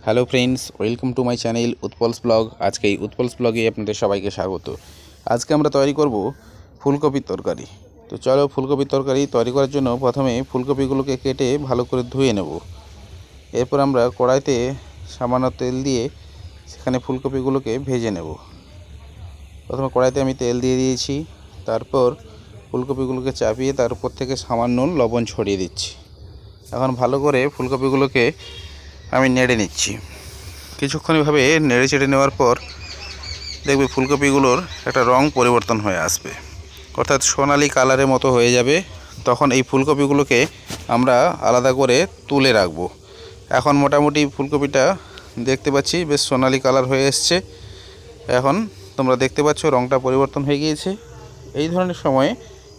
Hello friends, welcome to my channel Utpal's blog. আজকে এই উৎপলস ব্লগে আপনাদের সবাইকে স্বাগত। আজকে আমরা তৈরি করব ফুলকপির তরকারি। তো চলো, ফুলকপির তরকারি তৈরি করার জন্য প্রথমে ফুলকপিগুলোকে কেটে ভালো করে ধুয়ে নেব। এরপর আমরা কড়াইতে সামান্য তেল দিয়ে সেখানে ফুলকপিগুলোকে ভেজে নেব। প্রথমে কড়াইতে আমি তেল দিয়ে দিয়েছি, তারপর ফুলকপিগুলোকে চাপিয়ে তার উপর থেকে সামান্য লবণ ছড়িয়ে দিচ্ছি। এখন ভালো করে ফুলকপিগুলোকে আমি নেড়ে নিচ্ছি। কিছুক্ষণ এভাবে নেড়ে চেড়ে নেওয়ার পর দেখবে ফুলকপিগুলোর একটা রং পরিবর্তন হয়ে আসবে, অর্থাৎ সোনালি কালারের মতো হয়ে যাবে। তখন এই ফুলকপিগুলোকে আমরা আলাদা করে তুলে রাখব। এখন মোটামুটি ফুলকপিটা দেখতে পাচ্ছি বেশ সোনালি কালার হয়ে এসছে। এখন তোমরা দেখতে পাচ্ছ রংটা পরিবর্তন হয়ে গিয়েছে। এই ধরনের সময়ে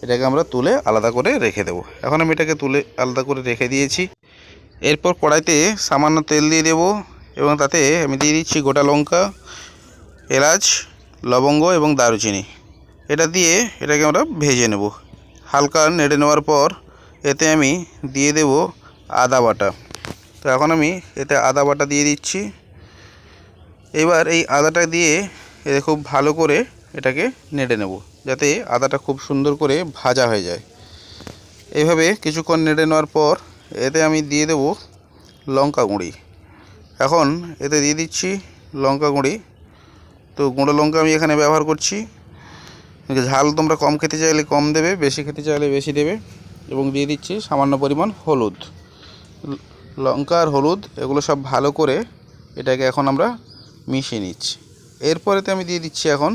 এটাকে আমরা তুলে আলাদা করে রেখে দেব। এখন আমি এটাকে তুলে আলাদা করে রেখে দিয়েছি। এরপর কড়াইতে সামান্য তেল দিয়ে দেব এবং তাতে আমি দিয়ে দিচ্ছি গোটা লঙ্কা, এলাচ, লবঙ্গ এবং দারুচিনি। এটা দিয়ে এটাকে আমরা ভেজে নেব। হালকা নেড়ে নেওয়ার পর এতে আমি দিয়ে দেব আদা বাটা। তো এখন আমি এতে আদা বাটা দিয়ে দিচ্ছি। এবার এই আদাটা দিয়ে এতে খুব ভালো করে এটাকে নেড়ে নেব, যাতে আদাটা খুব সুন্দর করে ভাজা হয়ে যায়। এইভাবে কিছুক্ষণ নেড়ে নেওয়ার পর এতে আমি দিয়ে দেব লঙ্কা গুঁড়ি। এখন এতে দিয়ে দিচ্ছি লঙ্কা গুঁড়ি। তো গুঁড়ো লঙ্কা আমি এখানে ব্যবহার করছি। ঝাল তোমরা কম খেতে চাইলে কম দেবে, বেশি খেতে চাইলে বেশি দেবে। এবং দিয়ে দিচ্ছি সামান্য পরিমাণ হলুদ। লঙ্কা আর হলুদ এগুলো সব ভালো করে এটাকে এখন আমরা মিশিয়ে নিচ্ছি। এরপরেতে আমি দিয়ে দিচ্ছি এখন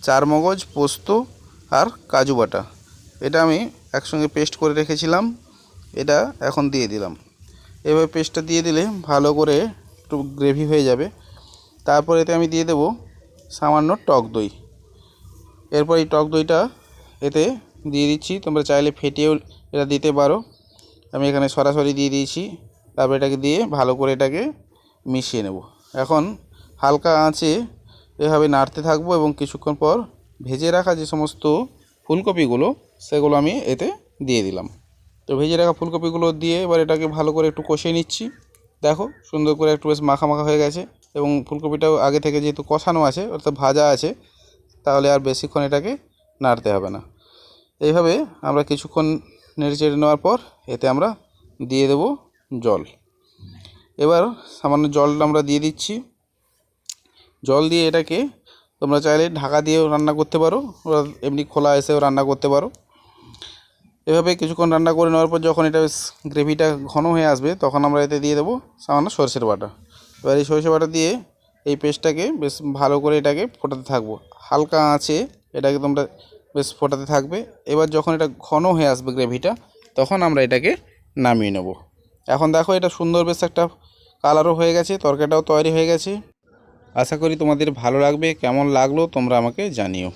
চারমগজ, পোস্ত আর কাজু বাটা। এটা আমি একসঙ্গে পেস্ট করে রেখেছিলাম, এটা এখন দিয়ে দিলাম। এভাবে পেস্টটা দিয়ে দিলে ভালো করে একটু গ্রেভি হয়ে যাবে। তারপর এতে আমি দিয়ে দেব সামান্য টক দই। এরপর এই টক দইটা এতে দিয়ে দিচ্ছি। তোমরা চাইলে ফেটিয়েও এটা দিতে পারো, আমি এখানে সরাসরি দিয়ে দিয়েছি। তারপর এটাকে দিয়ে ভালো করে এটাকে মিশিয়ে নেব। এখন হালকা আঁচে এভাবে নাড়তে থাকবো এবং কিছুক্ষণ পর ভেজে রাখা যে সমস্ত ফুলকপিগুলো সেগুলো আমি এতে দিয়ে দিলাম। তো ভেজে রাখা ফুলকপিগুলো দিয়ে এবার এটাকে ভালো করে একটু কষিয়ে নিচ্ছি। দেখো সুন্দর করে একটু বেশ মাখা মাখা হয়ে গেছে এবং ফুলকপিটাও আগে থেকে যেহেতু কষানো আছে অর্থাৎ ভাজা আছে, তাহলে আর বেশিক্ষণ এটাকে নাড়তে হবে না। এইভাবে আমরা কিছুক্ষণ নেড়ে চেড়ে নেওয়ার পর এতে আমরা দিয়ে দেব জল। এবার সামান্য জলটা আমরা দিয়ে দিচ্ছি। জল দিয়ে এটাকে তোমরা চাইলে ঢাকা দিয়েও রান্না করতে পারো, এমনি খোলা এসেও রান্না করতে পারো। এভাবে কিছুক্ষণ রান্না করে নেওয়ার পর যখন এটা বেশ গ্রেভিটা ঘন হয়ে আসবে তখন আমরা এতে দিয়ে দেবো সামান্য সরষের বাটা। এবার এই সরষে বাটা দিয়ে এই পেস্টটাকে বেশ ভালো করে এটাকে ফোটাতে থাকবো। হালকা আঁচে এটাকে তোমরা বেশ ফোটাতে থাকবে। এবার যখন এটা ঘন হয়ে আসবে গ্রেভিটা, তখন আমরা এটাকে নামিয়ে নেব। এখন দেখো এটা সুন্দর বেশ একটা কালারও হয়ে গেছে, তরকারিটাও তৈরি হয়ে গেছে। আশা করি তোমাদের ভালো লাগবে। কেমন লাগলো তোমরা আমাকে জানিও।